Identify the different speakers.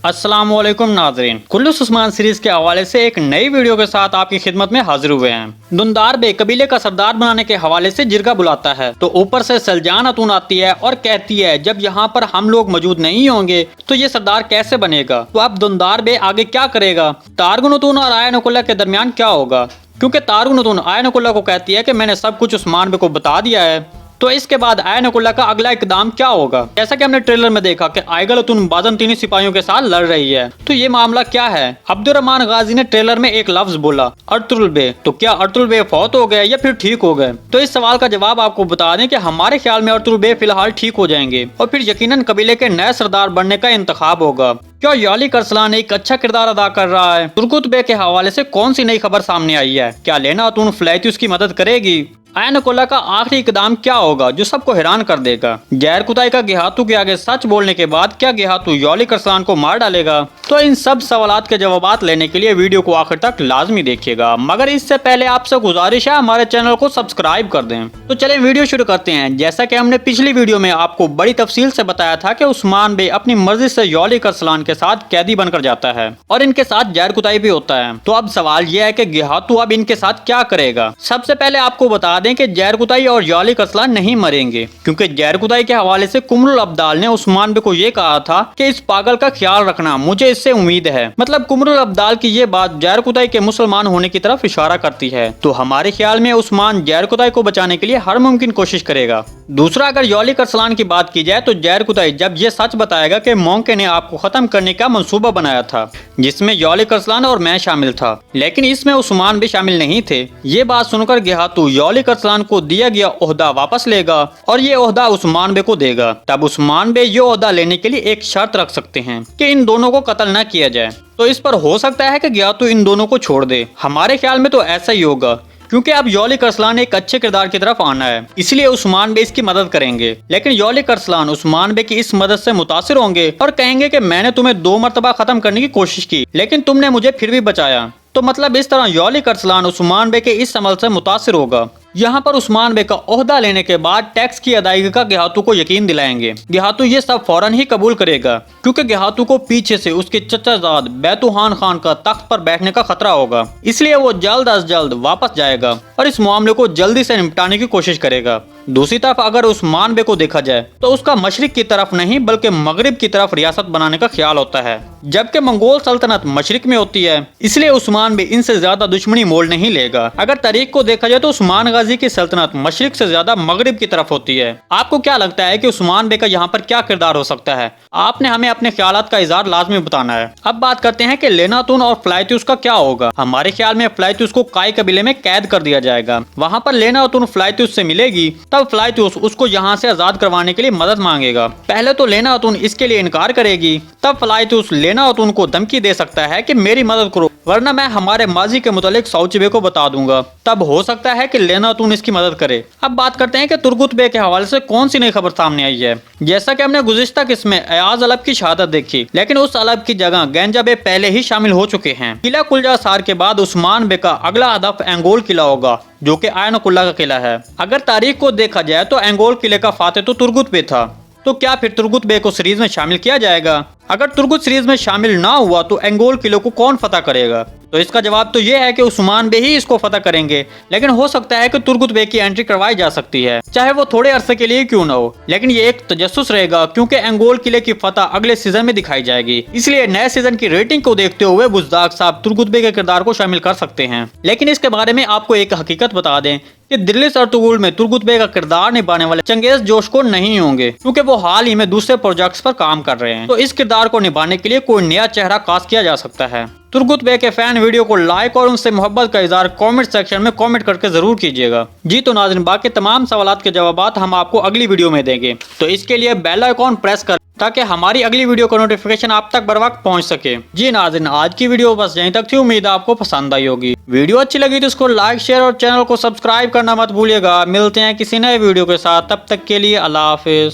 Speaker 1: अस्सलामुअलैकुम नाजरीन, कुल्लूस उस्मान सीरीज के हवाले से एक नई वीडियो के साथ आपकी खिदमत में हाजिर हुए हैं। दुंदार बे कबीले का सरदार बनाने के हवाले से जिरगा बुलाता है तो ऊपर से सलजान अतून आती है और कहती है जब यहाँ पर हम लोग मौजूद नहीं होंगे तो ये सरदार कैसे बनेगा। तो अब दुंदार बे आगे क्या करेगा। तारगुन अतून और आयनुकुल्ला के दरमियान क्या होगा, क्योंकि तारगुन अतून आयनुकुल्ला को कहती है कि मैंने सब कुछ उस्मान बे को बता दिया है। तो इसके बाद आयनुकुल्ला का अगला इकदाम क्या होगा। जैसा कि हमने ट्रेलर में देखा कि आयगल अतून बाज़ंतीनी सिपाहियों के साथ लड़ रही है, तो ये मामला क्या है। अब्दुर्रहमान गाजी ने ट्रेलर में एक लफ्ज बोला अर्तुगरुल बे, तो क्या अर्तुगरुल बे फौत हो गए या फिर ठीक हो गए। तो इस सवाल का जवाब आपको बता दें कि हमारे ख्याल में अर्तुगरुल बे फिलहाल ठीक हो जाएंगे और फिर यकीनन कबीले के नए सरदार बनने का इंतखाब होगा। क्या यालिक अरसलान एक अच्छा किरदार अदा कर रहा है। तुर्गुत बे के हवाले से कौन सी नई खबर सामने आई है। क्या लेना अतून फ्लैतियुस की मदद करेगी। आयनुकुल्ला का आखिरी इकदाम क्या होगा जो सबको हैरान कर देगा। गैर कुताई का गेहातू के आगे सच बोलने के बाद क्या गेहातू यालिक अरसलान को मार डालेगा। तो इन सब सवालात के जवाब लेने के लिए वीडियो को आखिर तक लाजमी देखिएगा, मगर इससे पहले आपसे गुजारिश है हमारे चैनल को सब्सक्राइब कर दें। तो चलें वीडियो शुरू करते हैं। जैसा कि हमने पिछली वीडियो में आपको बड़ी तफसील से बताया था कि उस्मान बे अपनी मर्जी से यालिक अरसलान के साथ कैदी बनकर जाता है और इनके साथ गैर कुताई भी होता है। तो अब सवाल यह है कि गेहातू अब इनके साथ क्या करेगा। सबसे पहले आपको बता दें कि जैर कुताई और यालिक अरसलान नहीं मरेंगे, क्योंकि जैर कुताई के हवाले से कुमरुल अब्दाल ने उस्मान बे को ये कहा था कि इस पागल का ख्याल रखना, मुझे इससे उम्मीद है। मतलब कुमरुल अब्दाल की ये बात जैर कुताई के मुसलमान होने की तरफ इशारा करती है। तो हमारे ख्याल में उस्मान जैर कुताई को बचाने के लिए हर मुमकिन कोशिश करेगा। दूसरा, अगर यालिक अरसलान की बात की जाए तो जैर कुताई जब ये सच बताएगा कि मोंके ने आपको खत्म करने का मंसूबा बनाया था जिसमें यालिक अरसलान और मैं शामिल था, लेकिन इसमें उस्मान भी शामिल नहीं थे। ये बात सुनकर गेहातू यालिक अरसलान को दिया गया ओहदा वापस लेगा और ये ओहदा उस्मान बे को देगा। तब उस्मान बे ये ओहदा लेने के लिए एक शर्त रख सकते हैं कि इन दोनों को कत्ल न किया जाए। तो इस पर हो सकता है कि गेहातू इन दोनों को छोड़ दे। हमारे ख्याल में तो ऐसा ही होगा, क्योंकि अब यालिक अरसलान एक अच्छे किरदार की तरफ आना है, इसलिए उस्मान बे इसकी मदद करेंगे। लेकिन यालिक अरसलान उस्मान बे की इस मदद से मुतासिर होंगे और कहेंगे कि मैंने तुम्हें 2 मरतबा खत्म करने की कोशिश की लेकिन तुमने मुझे फिर भी बचाया। तो मतलब इस तरह यालिक अरसलान उस्मान बे के इस अमल से मुतासिर होगा। यहाँ पर उस्मान बे का ओहदा लेने के बाद टैक्स की अदायगी का गेहातू को यकीन दिलाएंगे। गेहातू ये सब फौरन ही कबूल करेगा, क्योंकि गेहातू को पीछे से उसके चचाजाद बैतुहान खान का तख्त पर बैठने का खतरा होगा, इसलिए वो जल्द अज जल्द वापस जाएगा और इस मामले को जल्दी से निपटाने की कोशिश करेगा। दूसरी तरफ अगर उस्मान बे को देखा जाए तो उसका मशरिक की तरफ नहीं बल्कि मगरिब की तरफ रियासत बनाने का ख्याल होता है, जबकि मंगोल सल्तनत मशरिक में होती है, इसलिए उस्मान बे इनसे ज्यादा दुश्मनी मोल नहीं लेगा। अगर तारीख को देखा जाए तो उस्मान गाजी की सल्तनत मशरिक से ज्यादा मगरिब की तरफ होती है। आपको क्या लगता है कि उस्मान बे का यहाँ पर क्या किरदार हो सकता है। आपने हमें अपने ख्यालात का इजहार लाजमी बताना है। अब बात करते हैं कि लेना अतून और फ्लैतियुस का क्या होगा। हमारे ख्याल में फ्लैतियुस को काई कबीले में कैद कर दिया जाएगा। वहाँ पर लेना अतून फ्लैतियुस से मिलेगी, तब फ्लैतियुस उसको यहाँ से आजाद करवाने के लिए मदद मांगेगा। पहले तो लेना अतून इसके लिए इनकार करेगी, तब फ्लैतियुस लेना अतून को धमकी दे सकता है कि मेरी मदद करो वरना मैं हमारे माजी के मुतालिक साउची बे को बता दूंगा। तब हो सकता है कि लेना अतून इसकी मदद करे। अब बात करते हैं कि तुर्गुत बे के हवाले से कौन सी नई खबर सामने आई है। जैसा कि हमने गुज़िश्ता किस्म में अयाज अलब की शहादत देखी, लेकिन उस अलब की जगह गैंजा बे पहले ही शामिल हो चुके हैं। किला कुलजा सार के बाद उस्मान बे का अगला हदफ एंगोल किला होगा, जो कि आयनुकुल्ला का किला है। अगर तारीख को देखा जाए तो एंगोल किले का फाते तो तुर्गुत बे था, तो क्या फिर तुर्गुत बे को सीरीज में शामिल किया जाएगा। अगर तुर्गुत सीरीज में शामिल ना हुआ तो एंगोल किले को कौन फतह करेगा। तो इसका जवाब तो ये है कि उस्मान बे ही इसको फतह करेंगे, लेकिन हो सकता है कि तुर्गुत बे की एंट्री करवाई जा सकती है, चाहे वो थोड़े अरसे के लिए क्यों ना हो, लेकिन ये एक तजस्सुस रहेगा, क्योंकि एंगोल किले की फतह अगले सीजन में दिखाई जाएगी। इसलिए नए सीजन की रेटिंग को देखते हुए बुज़दाग साहब तुर्गुत बे के किरदार को शामिल कर सकते हैं। लेकिन इसके बारे में आपको एक हकीकत बता दें कि दिल्लिस अर्तुगरुल में तुर्गुत बे का किरदार निभाने वाले चंगेज जोशको नहीं होंगे, क्योंकि वो हाल ही में दूसरे प्रोजेक्ट्स पर काम कर रहे हैं। तो इस किरदार को निभाने के लिए कोई नया चेहरा कास्ट किया जा सकता है। तुर्गुत बे के फैन वीडियो को लाइक और उनसे मोहब्बत का इजहार कमेंट सेक्शन में कमेंट करके जरूर कीजिएगा। जी तो नाज़रीन, बाकी तमाम सवालात के जवाब हम आपको अगली वीडियो में देंगे, तो इसके लिए बेल आइकॉन प्रेस कर ताकि हमारी अगली वीडियो का नोटिफिकेशन आप तक बर वक्त पहुंच सके। जी नाज़रीन, आज की वीडियो बस यहीं तक थी। उम्मीद है आपको पसंद आई होगी। वीडियो अच्छी लगी तो इसको लाइक शेयर और चैनल को सब्सक्राइब करना मत भूलिएगा। मिलते हैं किसी नए वीडियो के साथ, तब तक के लिए अल्लाह हाफिज।